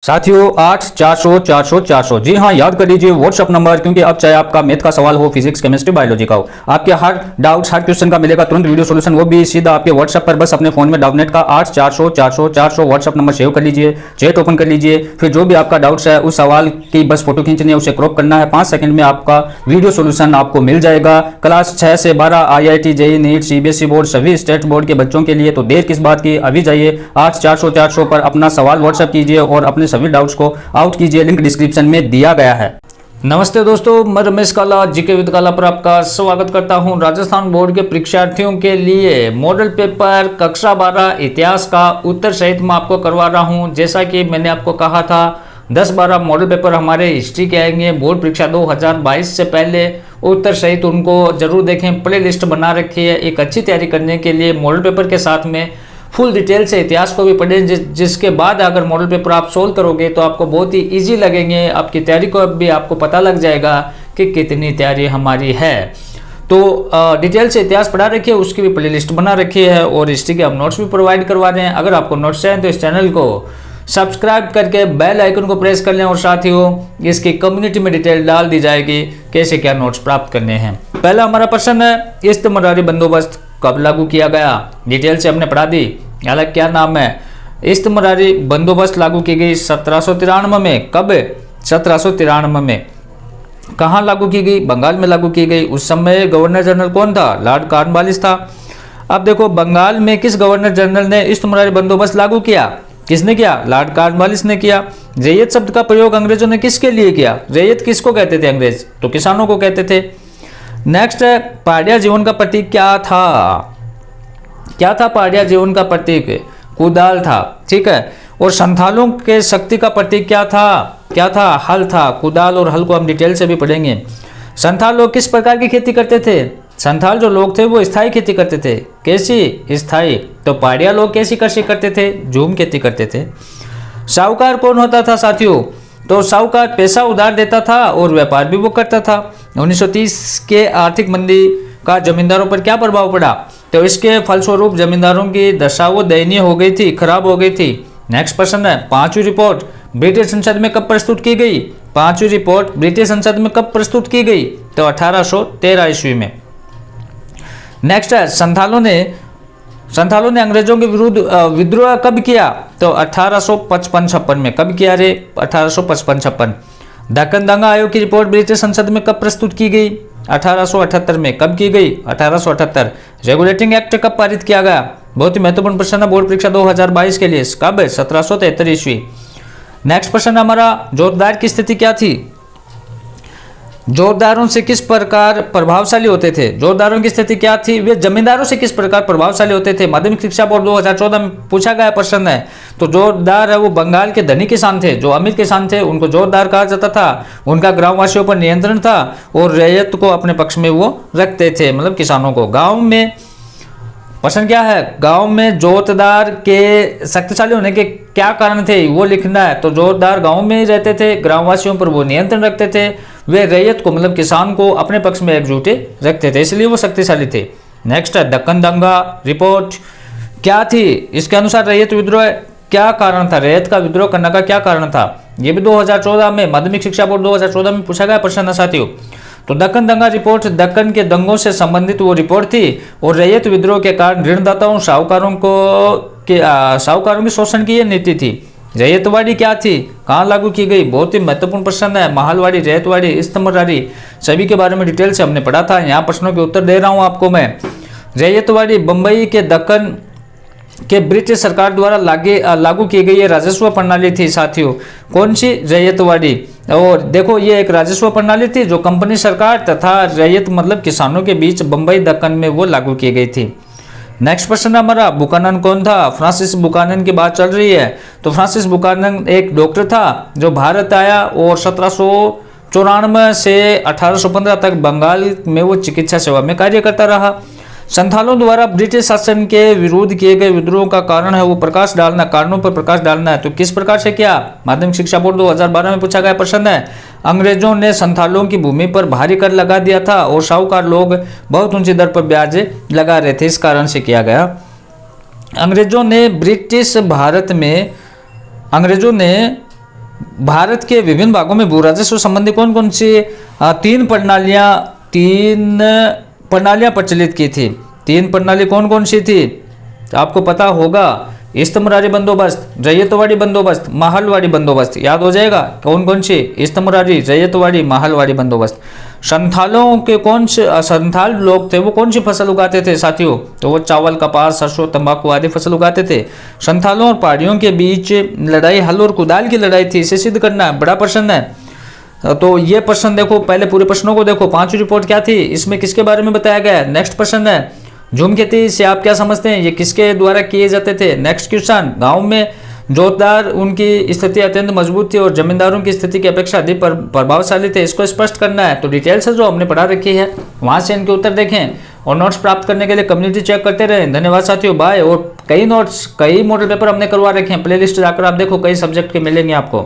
साथियों 8 400 400 400 जी हाँ, याद कर लीजिए व्हाट्सअप नंबर, क्योंकि अब चाहे आपका मैथ का सवाल हो, फिजिक्स, केमिस्ट्री, बायोलॉजी का हो, आपके हर डाउट्स, हर क्वेश्चन का मिलेगा तुरंत वीडियो सॉल्यूशन, वो भी सीधा आपके व्हाट्सअप पर। बस अपने फोन में डाउटनेट का 8 400 400 400 व्हाट्सअप नंबर सेव कर लीजिए, चैट ओपन कर लीजिए, फिर जो भी आपका डाउट्स है उस सवाल की बस फोटो खींचनी है, उसे क्रॉप करना है, 5 सेकंड में आपका वीडियो सॉल्यूशन आपको मिल जाएगा। क्लास 6 से 12 IIT, JEE, NEET, CBSE board, सभी स्टेट बोर्ड के बच्चों के लिए, तो देर किस बात की, अभी जाइए 8 400 400 पर अपना सवाल व्हाट्सअप कीजिए और अपने सभी डाउट्स को आउट कीजिए, लिंक डिस्क्रिप्शन में दिया गया है। नमस्ते दोस्तों, मैं रमेश काला जीके विद काला पर आपका स्वागत करता हूं। राजस्थान बोर्ड के परीक्षार्थियों के लिए मॉडल पेपर कक्षा 12 इतिहास का उत्तर सहित मैं आपको करवा रहा हूं। जैसा कि मैंने आपको कहा था 10-12 मॉडल पेपर हमारे हिस्ट्री के आएंगे बोर्ड परीक्षा 2022 से पहले, उत्तर सहित उनको जरूर देखें। प्ले लिस्ट बना रखी है एक अच्छी तैयारी करने के लिए। मॉडल पेपर के साथ में फुल डिटेल से इतिहास को भी पढ़ें, जिसके बाद अगर मॉडल पेपर आप सोल्व करोगे तो आपको बहुत ही इजी लगेंगे। आपकी तैयारी को भी आपको पता लग जाएगा कि कितनी तैयारी हमारी है। तो डिटेल से इतिहास पढ़ा रखिए, उसकी भी प्लेलिस्ट बना रखी है और हिस्ट्री के हम नोट्स भी प्रोवाइड करवा रहे हैं। अगर आपको नोट्स चाहिए तो इस चैनल को सब्सक्राइब करके बेल आइकन को प्रेस कर लें और साथियों इसकी कम्युनिटी में डिटेल डाल दी जाएगी कैसे क्या नोट्स प्राप्त करने हैं। पहला हमारा प्रश्न है, इस्तेमारी बंदोबस्त कब लागू किया गया? डिटेल से हमने पढ़ा दी। अलग क्या नाम है? इस्तेमारी बंदोबस्त लागू की गई 1793 में। कब? 1793 में। कहाँ लागू की गई? बंगाल में लागू की गई। उस समय गवर्नर जनरल कौन था? लॉर्ड कॉर्नवालिस था। अब देखो बंगाल में किस गवर्नर जनरल ने इस्तेमारी बंदोबस्त लागू किया? किसने किया? लॉर्ड कॉर्नवालिस ने किया। रैयत शब्द का प्रयोग अंग्रेजों ने किसके लिए किया? रैयत किसको कहते थे अंग्रेज? तो किसानों को कहते थे। नेक्स्ट है, पहाड़िया जीवन का प्रतीक क्या था? क्या था पहाड़िया जीवन का प्रतीक? कुदाल था। ठीक है। और संथालों के शक्ति का प्रतीक क्या था? क्या था? हल था। कुदाल और हल को हम डिटेल से भी पढ़ेंगे। संथाल लोग किस प्रकार की खेती करते थे? संथाल जो लोग थे वो स्थायी खेती करते थे। कैसी? स्थायी। तो पहाड़िया लोग कैसी कृषि करते थे? झूम खेती करते थे। साहूकार कौन होता था साथियों? तो साहूकार पैसा उधार देता था और व्यापार भी वो करता था। 1930 के आर्थिक मंदी का जमींदारों पर क्या प्रभाव पड़ा? तो इसके फलस्वरूप जमींदारों की दशा वो दयनीय हो गई थी, खराब हो गई थी। नेक्स्ट प्रश्न है, पांचवी रिपोर्ट ब्रिटिश संसद में कब प्रस्तुत की गई? पांचवी रिपोर्ट ब्रिटिश संसद में कब प्रस्तुत की गई? तो 1813 ईस्वी में। नेक्स्ट है, संथालों ने अंग्रेजों के विरुद्ध विद्रोह कब किया? तो 1855-56 में। कब किया रे? 1855-56। दक्कन दंगा आयोग की रिपोर्ट ब्रिटिश संसद में कब प्रस्तुत की गई? 1878 में। कब की गई? 1878। रेगुलेटिंग एक्ट कब पारित किया गया? बहुत ही महत्वपूर्ण प्रश्न है बोर्ड परीक्षा 2022 के लिए। कब? 1773 ईस्वी। नेक्स्ट प्रश्न हमारा, जोतदार की स्थिति क्या थी? जोतदारों से किस प्रकार प्रभावशाली होते थे? जोतदारों की स्थिति क्या थी? वे जमींदारों से किस प्रकार प्रभावशाली होते थे? माध्यमिक शिक्षा बोर्ड 2014 में पूछा गया प्रश्न है। तो जोतदार है वो बंगाल के धनी किसान थे, जो अमीर किसान थे उनको जोतदार कहा जाता था। उनका ग्रामवासियों पर नियंत्रण था और रैयत को अपने पक्ष में वो रखते थे, मतलब किसानों को। गाँव में प्रश्न क्या है? गांव में जोतदार के शक्तिशाली होने के क्या कारण थे वो लिखना है। तो जोतदार गांव में ही रहते थे, ग्रामवासियों पर वो नियंत्रण रखते थे, वे रैयत को मतलब किसान को अपने पक्ष में एकजुटे रखते थे, इसलिए वो शक्तिशाली थे। नेक्स्ट है, दक्कन दंगा रिपोर्ट क्या थी? इसके अनुसार रैयत विद्रोह क्या कारण था? रैयत का विद्रोह करने का क्या कारण था? ये भी 2014 में माध्यमिक शिक्षा बोर्ड 2014 में पूछा गया प्रश्न है साथियों। तो दक्कन दंगा रिपोर्ट दक्कन के दंगों से संबंधित वो रिपोर्ट थी और रैयत विद्रोह के कारण ऋणदाताओं साहूकारों की शोषण की ये नीति थी। रैयतवाड़ी क्या थी? कहाँ लागू की गई? बहुत ही महत्वपूर्ण प्रश्न है। महलवाड़ी, रैयतवाड़ी, इस्तेमारी, सभी के बारे में डिटेल से हमने पढ़ा था। यहाँ प्रश्नों के उत्तर दे रहा हूँ आपको मैं। रैयतवाड़ी बम्बई के दक्कन के ब्रिटिश सरकार द्वारा लागू की गई ये राजस्व प्रणाली थी साथियों। कौन सी? रैयतवाड़ी। और देखो ये एक राजस्व प्रणाली थी जो कंपनी सरकार तथा रैयत मतलब किसानों के बीच बम्बई दक्कन में वो लागू की गई थी। नेक्स्ट प्रश्न हमारा, बुकानन कौन था? फ्रांसिस बुकानन की बात चल रही है। तो फ्रांसिस बुकानन एक डॉक्टर था जो भारत आया और 1794 से 1815 तक बंगाल में वो चिकित्सा सेवा में कार्य करता रहा। संथालों द्वारा ब्रिटिश शासन के विरुद्ध किए गए विद्रोह का कारण है वो प्रकाश डालना, कारणों पर प्रकाश डालना है। तो किस प्रकार से किया? माध्यमिक शिक्षा बोर्ड 2012 में पूछा गया प्रश्न है। अंग्रेजों ने संथालों की भूमि पर भारी कर लगा दिया था और साहूकार लोग बहुत ऊंची दर पर ब्याज लगा रहे थे, इस कारण से किया गया। अंग्रेजों ने भारत के विभिन्न भागों में भू राजस्व संबंधी कौन कौन सी तीन प्रणालियां प्रचलित की थी? तीन प्रणाली कौन कौन सी थी? आपको पता होगा, इस्तमरारी बंदोबस्त, रैयतवाड़ी बंदोबस्त, माहलवाड़ी बंदोबस्त। याद हो जाएगा कौन कौन सी? इस्तमरारी, रैयतवाड़ी, माहलवाड़ी बंदोबस्त। संथालों के संथाल लोग थे वो कौन सी फसल उगाते थे साथियों? तो वो चावल, कपास, सरसों, तंबाकू आदि फसल उगाते थे। संथालों और पहाड़ियों के बीच लड़ाई हल और कुदाल की लड़ाई थी, इसे सिद्ध करना है। बड़ा प्रश्न है। तो ये प्रश्न देखो, पहले पूरे प्रश्नों को देखो। पांचवी रिपोर्ट क्या थी, इसमें किसके बारे में बताया गया है? नेक्स्ट प्रश्न है, झूम खेती से आप क्या समझते हैं, ये किसके द्वारा किए जाते थे? नेक्स्ट क्वेश्चन, गांव में जोतदार उनकी स्थिति अत्यंत मजबूत थी और जमींदारों की स्थिति की अपेक्षा अधिक प्रभावशाली थे, इसको स्पष्ट करना है। तो डिटेल्स है जो हमने पढ़ा रखी है, वहां से इनके उत्तर देखें और नोट्स प्राप्त करने के लिए कम्युनिटी चेक करते रहें। धन्यवाद साथियों, बाय। और कई नोट्स, कई मॉडल पेपर हमने करवा रखे हैं, प्लेलिस्ट जाकर आप देखो, कई सब्जेक्ट के मिलेंगे आपको।